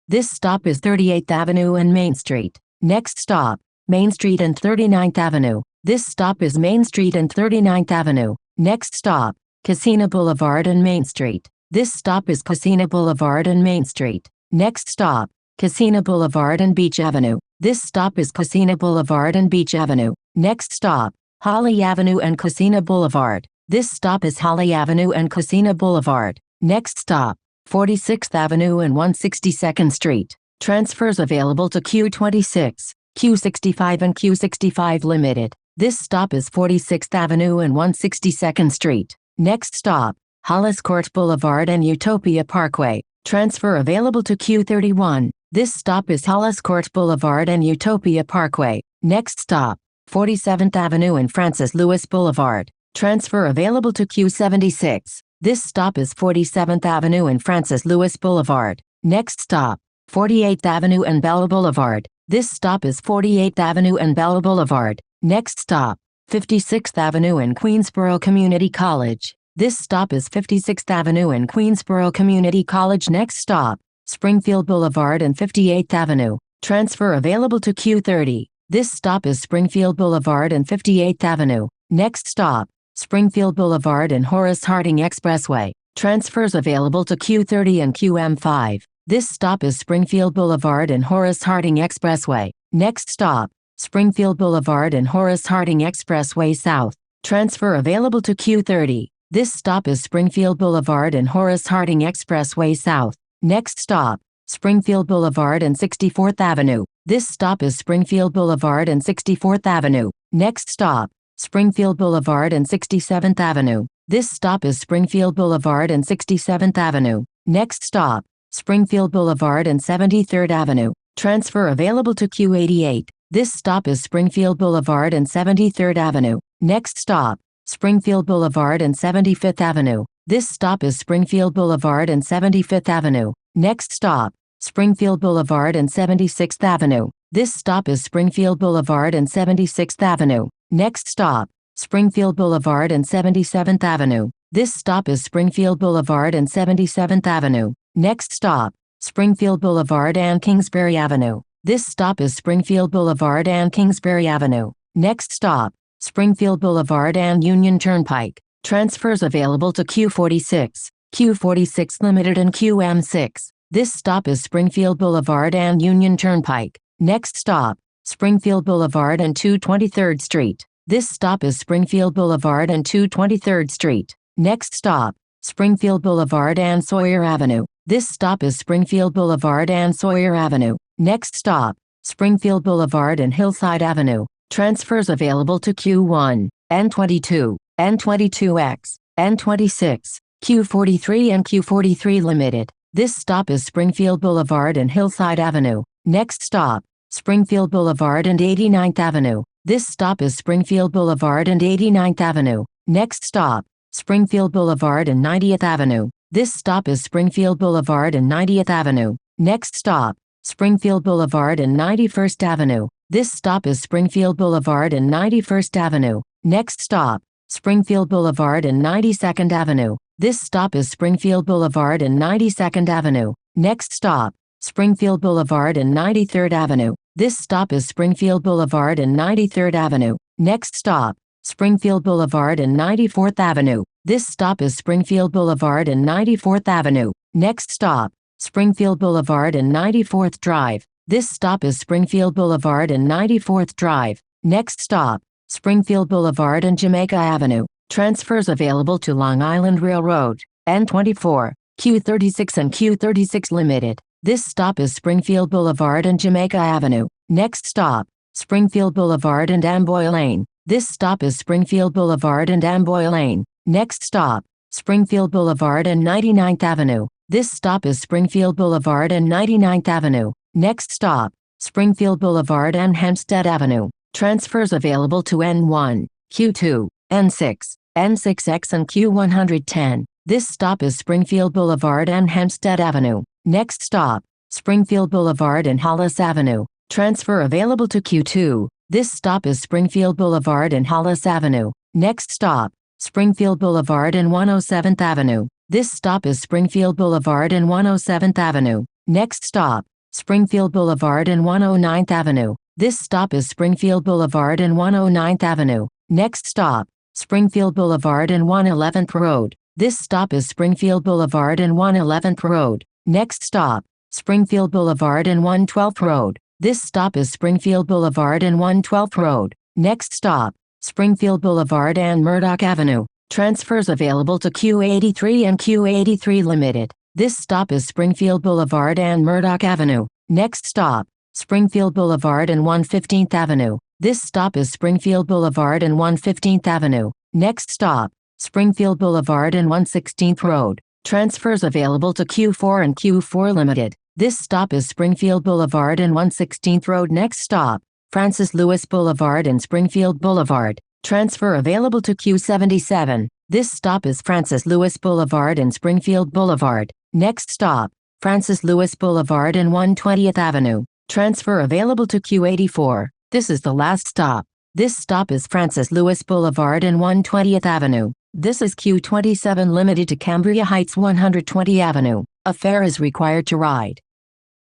This stop is 38th Avenue and Main Street. Next stop, Main Street and 39th Avenue. This stop is Main Street and 39th Avenue. Next stop, Casino Boulevard and Main Street. This stop is Casino Boulevard and Main Street. Next stop, Casino Boulevard and Beach Avenue. This stop is Casino Boulevard and Beach Avenue. Next stop, Holly Avenue and Casino Boulevard. This stop is Holly Avenue and Casino Boulevard. Next stop, 46th Avenue and 162nd Street. Transfers available to Q26, Q65 and Q65 Limited. This stop is 46th Avenue and 162nd Street. Next stop, Hollis Court Boulevard and Utopia Parkway. Transfer available to Q31. This stop is Hollis Court Boulevard and Utopia Parkway. Next stop, 47th Avenue and Francis Lewis Boulevard. Transfer available to Q76. This stop is 47th Avenue and Francis Lewis Boulevard. Next stop, 48th Avenue and Bella Boulevard. This stop is 48th Avenue and Bella Boulevard. Next stop, 56th Avenue and Queensboro Community College. This stop is 56th Avenue and Queensboro Community College. Next stop, Springfield Boulevard and 58th Avenue. Transfer available to Q30. This stop is Springfield Boulevard and 58th Avenue. Next stop, Springfield Boulevard and Horace Harding Expressway. Transfers available to Q30 and QM5. This stop is Springfield Boulevard and Horace Harding Expressway. Next stop, Springfield Boulevard and Horace Harding Expressway South. Transfer available to Q30. This stop is Springfield Boulevard and Horace Harding Expressway South. Next stop, Springfield Boulevard and 64th Avenue. This stop is Springfield Boulevard and 64th Avenue. Next stop, Springfield Boulevard and 67th Avenue. This stop is Springfield Boulevard and 67th Avenue. Next stop, Springfield Boulevard and 73rd Avenue. Transfer available to Q88. This stop is Springfield Boulevard and 73rd Avenue. Next stop, Springfield Boulevard and 75th Avenue. This stop is Springfield Boulevard and 75th Avenue. Next stop, Springfield Boulevard and 76th Avenue. This stop is Springfield Boulevard and 76th Avenue. Next stop, Springfield Boulevard and 77th Avenue. This stop is Springfield Boulevard and 77th Avenue. Next stop, Springfield Boulevard and Kingsbury Avenue. This stop is Springfield Boulevard and Kingsbury Avenue. Next stop, Springfield Boulevard and Union Turnpike. Transfers available to Q46, Q46 Limited and QM6. This stop is Springfield Boulevard and Union Turnpike. Next stop, Springfield Boulevard and 223rd Street. This stop is Springfield Boulevard and 223rd Street. Next stop, Springfield Boulevard and Sawyer Avenue. This stop is Springfield Boulevard and Sawyer Avenue. Next stop, Springfield Boulevard and Hillside Avenue. Transfers available to Q1, N22, N22X, N26, Q43 and Q43 Limited. This stop is Springfield Boulevard and Hillside Avenue. Next stop, Springfield Boulevard and 89th Avenue. This stop is Springfield Boulevard and 89th Avenue. Next stop, Springfield Boulevard and 90th Avenue. This stop is Springfield Boulevard and 90th Avenue. Next stop, Springfield Boulevard and 91st Avenue. This stop is Springfield Boulevard and 91st Avenue. Next stop, Springfield Boulevard and 92nd Avenue. This stop is Springfield Boulevard and 92nd Avenue. Next stop, Springfield Boulevard and 93rd Avenue. This stop is Springfield Boulevard and 93rd Avenue. Next stop, Springfield Boulevard and 94th Avenue. This stop is Springfield Boulevard and 94th Avenue. Next stop, Springfield Boulevard and 94th Drive. This stop is Springfield Boulevard and 94th Drive. Next stop, Springfield Boulevard and Jamaica Avenue. Transfers available to Long Island Railroad, N24, Q36 and Q36 Limited. This stop is Springfield Boulevard and Jamaica Avenue. Next stop, Springfield Boulevard and Amboy Lane. This stop is Springfield Boulevard and Amboy Lane. Next stop, Springfield Boulevard and 99th Avenue. This stop is Springfield Boulevard and 99th Avenue. Next stop, Springfield Boulevard and Hempstead Avenue. Transfers available to N1, Q2, N6, N6X and Q110. This stop is Springfield Boulevard and Hempstead Avenue. Next stop, Springfield Boulevard and Hollis Avenue. Transfer available to Q2. This stop is Springfield Boulevard and Hollis Avenue. Next stop, Springfield Boulevard and 107th Avenue. This stop is Springfield Boulevard and 107th Avenue. Next stop, Springfield Boulevard and 109th Avenue. This stop is Springfield Boulevard and 109th Avenue. Next stop, Springfield Boulevard and 111th Road. This stop is Springfield Boulevard and 111th Road. Next stop, Springfield Boulevard and 112th Road. This stop is Springfield Boulevard and 112th Road. Next stop, Springfield Boulevard and Murdoch Avenue. Transfers available to Q83 and Q83 Limited. This stop is Springfield Boulevard and Murdoch Avenue. Next stop, Springfield Boulevard and 115th Avenue. This stop is Springfield Boulevard and 115th Avenue. Next stop, Springfield Boulevard and 116th Road. Transfers available to Q4 and Q4 Limited. This stop is Springfield Boulevard and 116th Road. Next stop, Francis Lewis Boulevard and Springfield Boulevard. Transfer available to Q77. This stop is Francis Lewis Boulevard and Springfield Boulevard. Next stop, Francis Lewis Boulevard and 120th Avenue. Transfer available to Q84. This is the last stop. This stop is Francis Lewis Boulevard and 120th Avenue. This is Q27 Limited to Cambria Heights 120 Avenue. A fare is required to ride.